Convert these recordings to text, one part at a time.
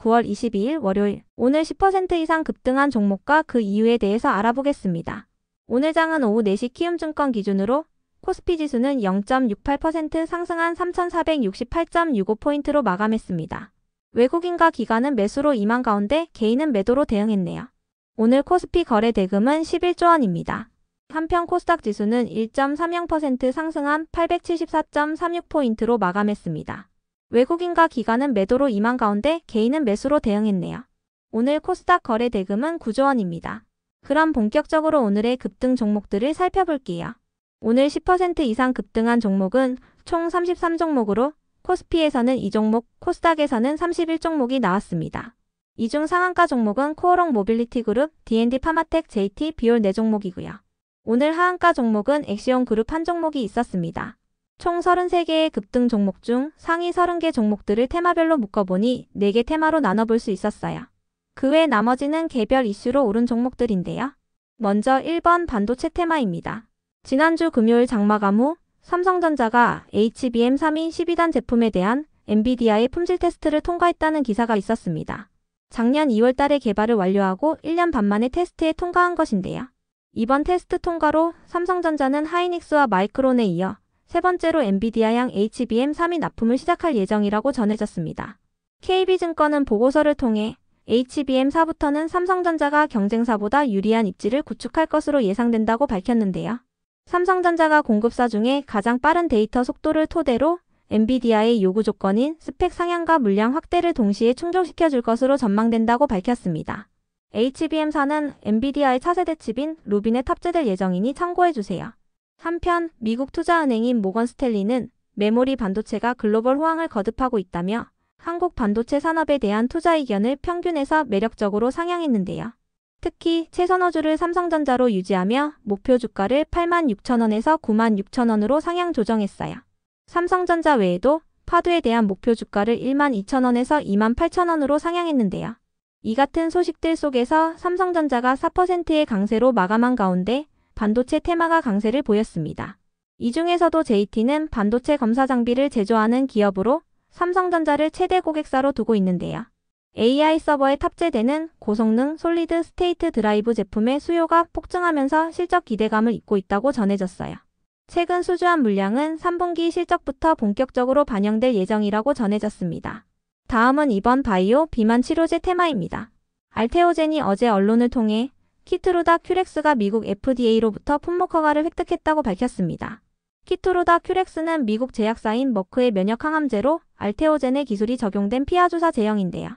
9월 22일 월요일. 오늘 10% 이상 급등한 종목과 그 이유에 대해서 알아보겠습니다. 오늘 장은 오후 4시 키움증권 기준으로 코스피 지수는 0.68% 상승한 3,468.65포인트로 마감했습니다. 외국인과 기관은 매수로 임한 가운데 개인은 매도로 대응했네요. 오늘 코스피 거래 대금은 11조 원입니다. 한편 코스닥 지수는 1.30% 상승한 874.36포인트로 마감했습니다. 외국인과 기관은 매도로 임한 가운데 개인은 매수로 대응했네요. 오늘 코스닥 거래 대금은 9조 원입니다. 그럼 본격적으로 오늘의 급등 종목들을 살펴볼게요. 오늘 10% 이상 급등한 종목은 총 33종목으로 코스피에서는 2종목, 코스닥에서는 31종목이 나왔습니다. 이 중 상한가 종목은 코오롱 모빌리티 그룹, D&D 파마텍, JT, 비올 4종목이고요. 오늘 하한가 종목은 엑시온 그룹 1종목이 있었습니다. 총 33개의 급등 종목 중 상위 30개 종목들을 테마별로 묶어보니 4개 테마로 나눠볼 수 있었어요. 그 외 나머지는 개별 이슈로 오른 종목들인데요. 먼저 1번 반도체 테마입니다. 지난주 금요일 장마감 후 삼성전자가 HBM3인 12단 제품에 대한 엔비디아의 품질 테스트를 통과했다는 기사가 있었습니다. 작년 2월 달에 개발을 완료하고 1년 반 만에 테스트에 통과한 것인데요. 이번 테스트 통과로 삼성전자는 하이닉스와 마이크론에 이어 세 번째로 엔비디아양 HBM3인 납품을 시작할 예정이라고 전해졌습니다. KB증권은 보고서를 통해 HBM4부터는 삼성전자가 경쟁사보다 유리한 입지를 구축할 것으로 예상된다고 밝혔는데요. 삼성전자가 공급사 중에 가장 빠른 데이터 속도를 토대로 엔비디아의 요구 조건인 스펙 상향과 물량 확대를 동시에 충족시켜줄 것으로 전망된다고 밝혔습니다. HBM4는 엔비디아의 차세대 칩인 루빈에 탑재될 예정이니 참고해주세요. 한편 미국 투자은행인 모건스탠리는 메모리 반도체가 글로벌 호황을 거듭하고 있다며 한국 반도체 산업에 대한 투자 의견을 평균에서 매력적으로 상향했는데요. 특히 최선호주를 삼성전자로 유지하며 목표 주가를 86,000원에서 96,000원으로 상향 조정했어요. 삼성전자 외에도 파두에 대한 목표 주가를 12,000원에서 28,000원으로 상향했는데요. 이 같은 소식들 속에서 삼성전자가 4%의 강세로 마감한 가운데 반도체 테마가 강세를 보였습니다. 이 중에서도 JT는 반도체 검사 장비를 제조하는 기업으로 삼성전자를 최대 고객사로 두고 있는데요. AI 서버에 탑재되는 고성능 솔리드 스테이트 드라이브 제품의 수요가 폭증하면서 실적 기대감을 잇고 있다고 전해졌어요. 최근 수주한 물량은 3분기 실적부터 본격적으로 반영될 예정이라고 전해졌습니다. 다음은 이번 바이오 비만 치료제 테마입니다. 알테오젠이 어제 언론을 통해 키트루다 큐렉스가 미국 FDA로부터 품목 허가를 획득했다고 밝혔습니다. 키트루다 큐렉스는 미국 제약사인 머크의 면역 항암제로 알테오젠의 기술이 적용된 피하주사 제형인데요.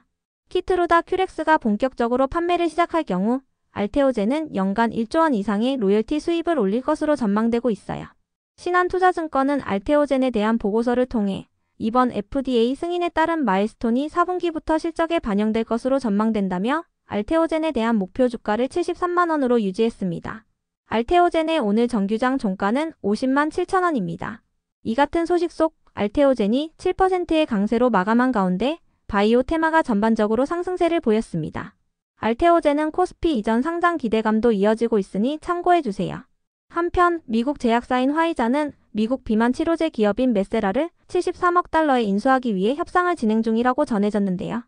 키트루다 큐렉스가 본격적으로 판매를 시작할 경우 알테오젠은 연간 1조 원 이상의 로열티 수입을 올릴 것으로 전망되고 있어요. 신한투자증권은 알테오젠에 대한 보고서를 통해 이번 FDA 승인에 따른 마일스톤이 4분기부터 실적에 반영될 것으로 전망된다며 알테오젠에 대한 목표 주가를 73만 원으로 유지했습니다. 알테오젠의 오늘 정규장 종가는 50만 7천 원입니다. 이 같은 소식 속 알테오젠이 7%의 강세로 마감한 가운데 바이오 테마가 전반적으로 상승세를 보였습니다. 알테오젠은 코스피 이전 상장 기대감도 이어지고 있으니 참고해주세요. 한편 미국 제약사인 화이자는 미국 비만 치료제 기업인 메세라를 73억 달러에 인수하기 위해 협상을 진행 중이라고 전해졌는데요.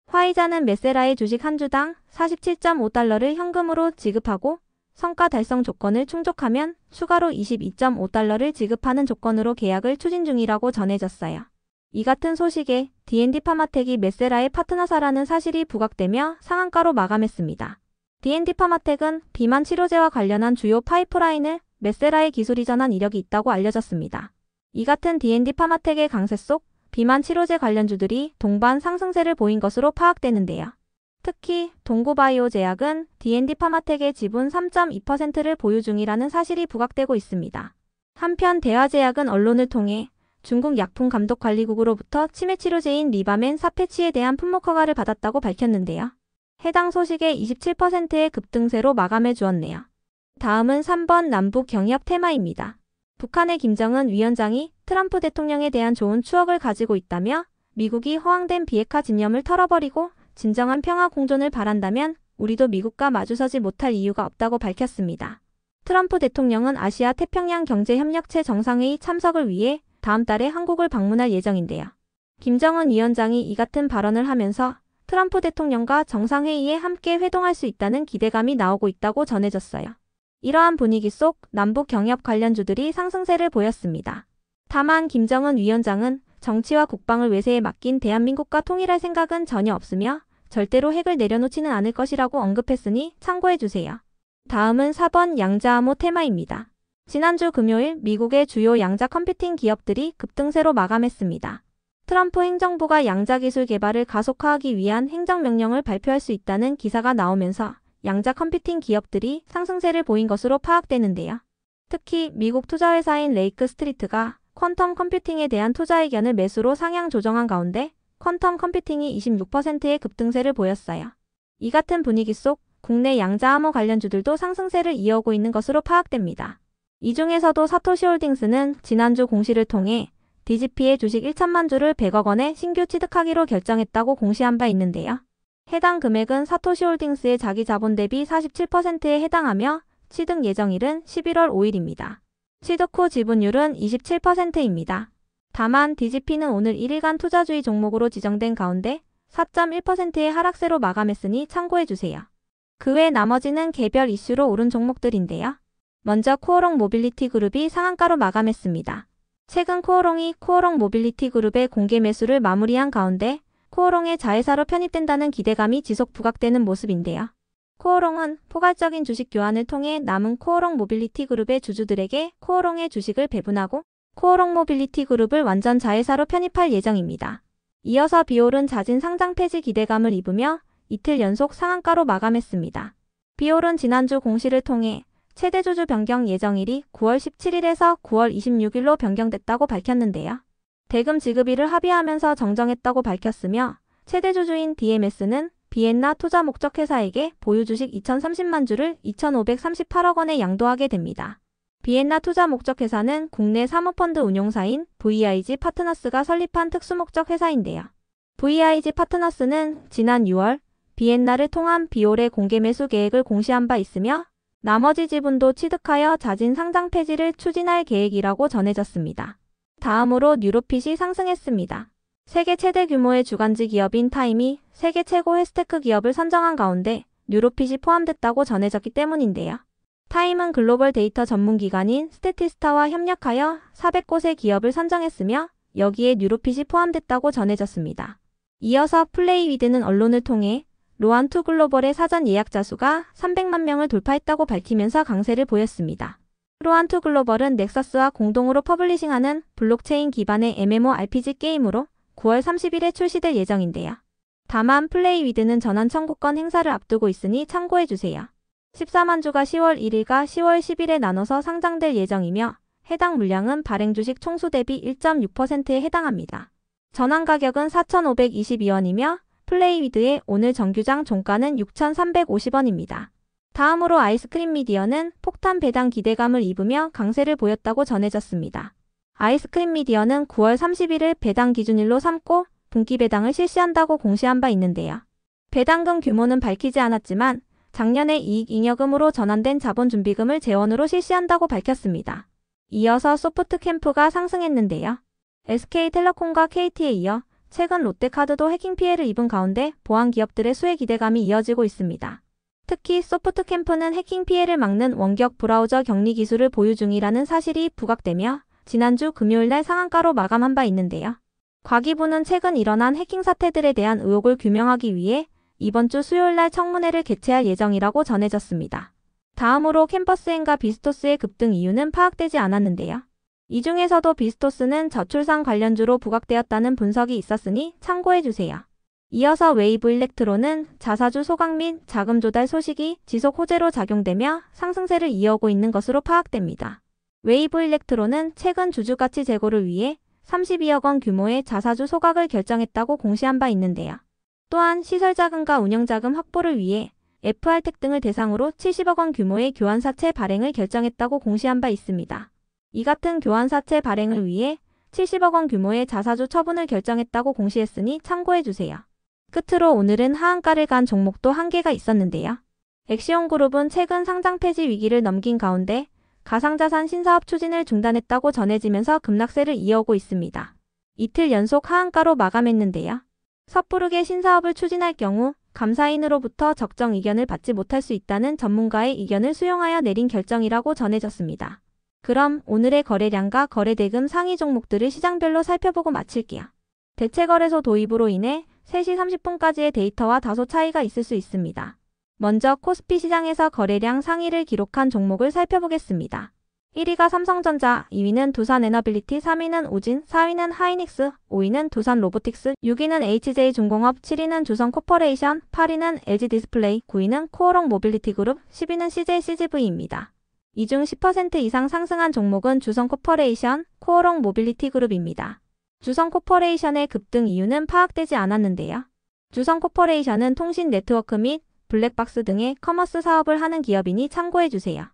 화이자는 메세라의 주식 한 주당 47.5달러를 현금으로 지급하고 성과 달성 조건을 충족하면 추가로 22.5달러를 지급하는 조건으로 계약을 추진 중이라고 전해졌어요. 이 같은 소식에 D&D 파마텍이 메세라의 파트너사라는 사실이 부각되며 상한가로 마감했습니다. D&D 파마텍은 비만 치료제와 관련한 주요 파이프라인을 메세라의 기술 이전한 이력이 있다고 알려졌습니다. 이 같은 D&D 파마텍의 강세 속 비만 치료제 관련주들이 동반 상승세를 보인 것으로 파악되는데요. 특히 동구바이오 제약은 D&D 파마텍의 지분 3.2%를 보유 중이라는 사실이 부각되고 있습니다. 한편 대화제약은 언론을 통해 중국 약품감독관리국으로부터 치매치료제인 리바멘 사페치에 대한 품목 허가를 받았다고 밝혔는데요. 해당 소식에 27%의 급등세로 마감해 주었네요. 다음은 3번 남북 경협 테마입니다. 북한의 김정은 위원장이 트럼프 대통령에 대한 좋은 추억을 가지고 있다며 미국이 허황된 비핵화 진념을 털어버리고 진정한 평화 공존을 바란다면 우리도 미국과 마주서지 못할 이유가 없다고 밝혔습니다. 트럼프 대통령은 아시아 태평양 경제협력체 정상회의 참석을 위해 다음 달에 한국을 방문할 예정인데요. 김정은 위원장이 이 같은 발언을 하면서 트럼프 대통령과 정상회의에 함께 회동할 수 있다는 기대감이 나오고 있다고 전해졌어요. 이러한 분위기 속 남북 경협 관련주들이 상승세를 보였습니다. 다만 김정은 위원장은 정치와 국방을 외세에 맡긴 대한민국과 통일할 생각은 전혀 없으며 절대로 핵을 내려놓지는 않을 것이라고 언급했으니 참고해주세요. 다음은 4번 양자암호 테마입니다. 지난주 금요일 미국의 주요 양자 컴퓨팅 기업들이 급등세로 마감했습니다. 트럼프 행정부가 양자 기술 개발을 가속화하기 위한 행정명령을 발표할 수 있다는 기사가 나오면서 양자 컴퓨팅 기업들이 상승세를 보인 것으로 파악되는데요. 특히 미국 투자회사인 레이크 스트리트가 퀀텀 컴퓨팅에 대한 투자 의견을 매수로 상향 조정한 가운데 퀀텀 컴퓨팅이 26%의 급등세를 보였어요. 이 같은 분위기 속 국내 양자암호 관련주들도 상승세를 이어오고 있는 것으로 파악됩니다. 이 중에서도 사토시홀딩스는 지난주 공시를 통해 DGP의 주식 1천만 주를 100억 원에 신규 취득하기로 결정했다고 공시한 바 있는데요. 해당 금액은 사토시홀딩스의 자기 자본 대비 47%에 해당하며 취득 예정일은 11월 5일입니다. 취득 후 지분율은 27%입니다. 다만 DGP는 오늘 1일간 투자주의 종목으로 지정된 가운데 4.1%의 하락세로 마감했으니 참고해주세요. 그 외 나머지는 개별 이슈로 오른 종목들인데요. 먼저 코오롱 모빌리티 그룹이 상한가로 마감했습니다. 최근 코오롱이 코오롱 모빌리티 그룹의 공개 매수를 마무리한 가운데 코오롱의 자회사로 편입된다는 기대감이 지속 부각되는 모습인데요. 코오롱은 포괄적인 주식 교환을 통해 남은 코오롱 모빌리티 그룹의 주주들에게 코오롱의 주식을 배분하고 코오롱 모빌리티 그룹을 완전 자회사로 편입할 예정입니다. 이어서 비올은 자진 상장 폐지 기대감을 입으며 이틀 연속 상한가로 마감했습니다. 비올은 지난주 공시를 통해 최대 주주 변경 예정일이 9월 17일에서 9월 26일로 변경됐다고 밝혔는데요. 대금 지급일을 합의하면서 정정했다고 밝혔으며 최대 주주인 DMS는 비엔나 투자 목적 회사에게 보유 주식 2,030만 주를 2,538억 원에 양도하게 됩니다. 비엔나 투자 목적 회사는 국내 사모펀드 운용사인 VIG 파트너스가 설립한 특수목적 회사인데요. VIG 파트너스는 지난 6월 비엔나를 통한 비올의 공개 매수 계획을 공시한 바 있으며 나머지 지분도 취득하여 자진 상장 폐지를 추진할 계획이라고 전해졌습니다. 다음으로 뉴로핏이 상승했습니다. 세계 최대 규모의 주간지 기업인 타임이 세계 최고 헬스테크 기업을 선정한 가운데 뉴로핏이 포함됐다고 전해졌기 때문인데요. 타임은 글로벌 데이터 전문 기관인 스태티스타와 협력하여 400곳의 기업을 선정했으며 여기에 뉴로핏이 포함됐다고 전해졌습니다. 이어서 플레이위드는 언론을 통해 로안2 글로벌의 사전 예약자 수가 300만 명을 돌파했다고 밝히면서 강세를 보였습니다. 로안2 글로벌은 넥서스와 공동으로 퍼블리싱하는 블록체인 기반의 MMORPG 게임으로 9월 30일에 출시될 예정인데요. 다만 플레이위드는 전환 청구권 행사를 앞두고 있으니 참고해주세요. 14만 주가 10월 1일과 10월 10일에 나눠서 상장될 예정이며 해당 물량은 발행 주식 총수 대비 1.6%에 해당합니다. 전환 가격은 4,522원이며 플레이위드의 오늘 정규장 종가는 6,350원입니다. 다음으로 아이스크림 미디어는 폭탄 배당 기대감을 입으며 강세를 보였다고 전해졌습니다. 아이스크림 미디어는 9월 31일 배당 기준일로 삼고 분기 배당을 실시한다고 공시한 바 있는데요. 배당금 규모는 밝히지 않았지만 작년에 이익 잉여금으로 전환된 자본준비금을 재원으로 실시한다고 밝혔습니다. 이어서 소프트캠프가 상승했는데요. SK텔레콤과 KT에 이어 최근 롯데카드도 해킹 피해를 입은 가운데 보안 기업들의 수혜 기대감이 이어지고 있습니다. 특히 소프트캠프는 해킹 피해를 막는 원격 브라우저 격리 기술을 보유 중이라는 사실이 부각되며 지난주 금요일날 상한가로 마감한 바 있는데요. 과기부는 최근 일어난 해킹 사태들에 대한 의혹을 규명하기 위해 이번 주 수요일날 청문회를 개최할 예정이라고 전해졌습니다. 다음으로 캠퍼스엔과 비스토스의 급등 이유는 파악되지 않았는데요. 이 중에서도 비스토스는 저출산 관련주로 부각되었다는 분석이 있었으니 참고해주세요. 이어서 웨이브 일렉트로는 자사주 소각 및 자금 조달 소식이 지속 호재로 작용되며 상승세를 이어오고 있는 것으로 파악됩니다. 웨이브 일렉트로는 최근 주주가치 제고를 위해 32억 원 규모의 자사주 소각을 결정했다고 공시한 바 있는데요. 또한 시설자금과 운영자금 확보를 위해 FR텍 등을 대상으로 70억 원 규모의 교환사채 발행을 결정했다고 공시한 바 있습니다. 이 같은 교환사채 발행을 위해 70억 원 규모의 자사주 처분을 결정했다고 공시했으니 참고해주세요. 끝으로 오늘은 하한가를 간 종목도 한 개가 있었는데요. 엑시온그룹은 최근 상장 폐지 위기를 넘긴 가운데 가상자산 신사업 추진을 중단했다고 전해지면서 급락세를 이어오고 있습니다. 이틀 연속 하한가로 마감했는데요. 섣부르게 신사업을 추진할 경우 감사인으로부터 적정 의견을 받지 못할 수 있다는 전문가의 의견을 수용하여 내린 결정이라고 전해졌습니다. 그럼 오늘의 거래량과 거래대금 상위 종목들을 시장별로 살펴보고 마칠게요. 대체거래소 도입으로 인해 3시 30분까지의 데이터와 다소 차이가 있을 수 있습니다. 먼저 코스피 시장에서 거래량 상위를 기록한 종목을 살펴보겠습니다. 1위가 삼성전자, 2위는 두산에너빌리티, 3위는 오진, 4위는 하이닉스, 5위는 두산로보틱스, 6위는 HJ중공업, 7위는 주성코퍼레이션, 8위는 LG디스플레이, 9위는 코어롱 모빌리티그룹, 10위는 CJCGV입니다. 이 중 10% 이상 상승한 종목은 주성코퍼레이션, 코어롱 모빌리티그룹입니다. 주성코퍼레이션의 급등 이유는 파악되지 않았는데요. 주성코퍼레이션은 통신 네트워크 및 블랙박스 등의 커머스 사업을 하는 기업이니 참고해주세요.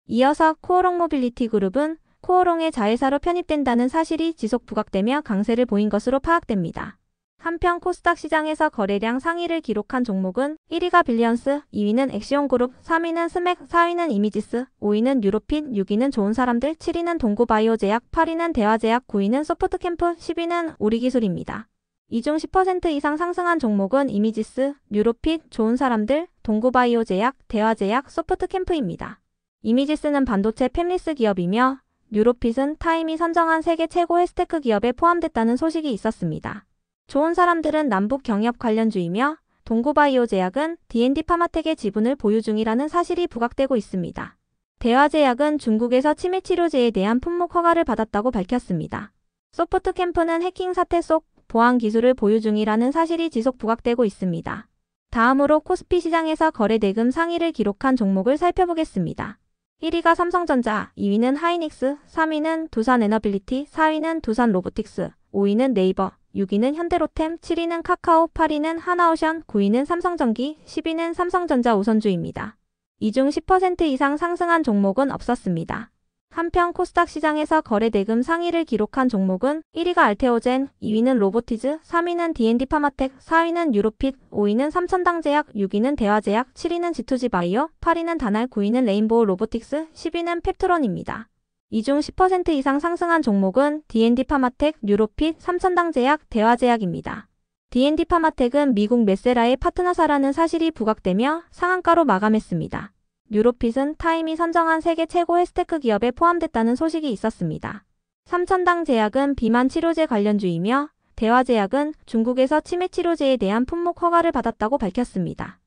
이어서 코어롱 모빌리티 그룹은 코어롱의 자회사로 편입된다는 사실이 지속 부각되며 강세를 보인 것으로 파악됩니다. 한편 코스닥 시장에서 거래량 상위를 기록한 종목은 1위가 빌리언스, 2위는 엑시온그룹, 3위는 스맥, 4위는 이미지스, 5위는 뉴로핏, 6위는 좋은사람들, 7위는 동구바이오제약, 8위는 대화제약, 9위는 소프트캠프, 10위는 우리기술입니다. 이 중 10% 이상 상승한 종목은 이미지스, 뉴로핏, 좋은사람들, 동구바이오제약, 대화제약, 소프트캠프입니다. 이미지스는 반도체 팹리스 기업이며 뉴로핏은 타임이 선정한 세계 최고 헬스테크 기업에 포함됐다는 소식이 있었습니다. 좋은사람들은 남북 경협 관련주이며 동구바이오제약은 D&D 파마텍의 지분을 보유 중이라는 사실이 부각되고 있습니다. 대화제약은 중국에서 치매치료제에 대한 품목 허가를 받았다고 밝혔습니다. 소프트캠프는 해킹 사태 속 보안 기술을 보유 중이라는 사실이 지속 부각되고 있습니다. 다음으로 코스피 시장에서 거래대금 상위를 기록한 종목을 살펴보겠습니다. 1위가 삼성전자, 2위는 하이닉스, 3위는 두산에너빌리티, 4위는 두산로보틱스, 5위는 네이버, 6위는 현대로템, 7위는 카카오, 8위는 하나오션, 9위는 삼성전기, 10위는 삼성전자 우선주입니다. 이 중 10% 이상 상승한 종목은 없었습니다. 한편 코스닥 시장에서 거래대금 상위를 기록한 종목은 1위가 알테오젠, 2위는 로보티즈, 3위는 D&D 파마텍, 4위는 유로핏, 5위는 삼천당제약, 6위는 대화제약, 7위는 G2G바이오, 8위는 다날, 9위는 레인보우 로보틱스, 10위는 펩트론입니다. 이 중 10% 이상 상승한 종목은 D&D 파마텍, 유로핏, 삼천당제약, 대화제약입니다. D&D 파마텍은 미국 메세라의 파트너사라는 사실이 부각되며 상한가로 마감했습니다. 뉴로핏은 타임이 선정한 세계 최고 헬스테크 기업에 포함됐다는 소식이 있었습니다. 삼천당제약은 비만 치료제 관련주이며 대화제약은 중국에서 치매치료제에 대한 품목 허가를 받았다고 밝혔습니다.